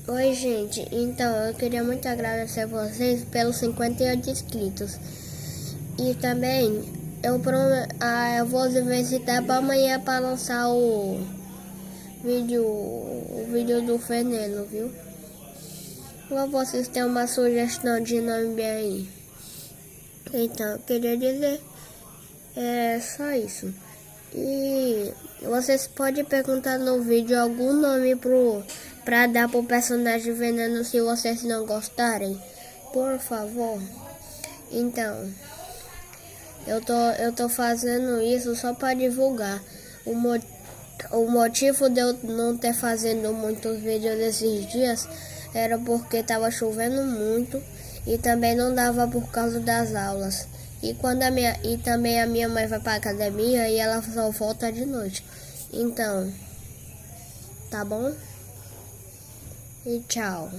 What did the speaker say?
Oi, gente. Então, eu queria muito agradecer a vocês pelos 58 inscritos. E também, eu vou ver se dá para amanhã para lançar o vídeo do veneno, viu? Ou vocês têm uma sugestão de nome bem aí? Então, eu queria dizer, é só isso. E vocês podem perguntar no vídeo algum nome pra dar pro personagem veneno se vocês não gostarem. Por favor. Então, eu tô fazendo isso só para divulgar. O motivo de eu não ter fazendo muitos vídeos esses dias era porque tava chovendo muito e também não dava por causa das aulas. E também a minha mãe vai para academia e ela só volta de noite. Então, tá bom? E tchau.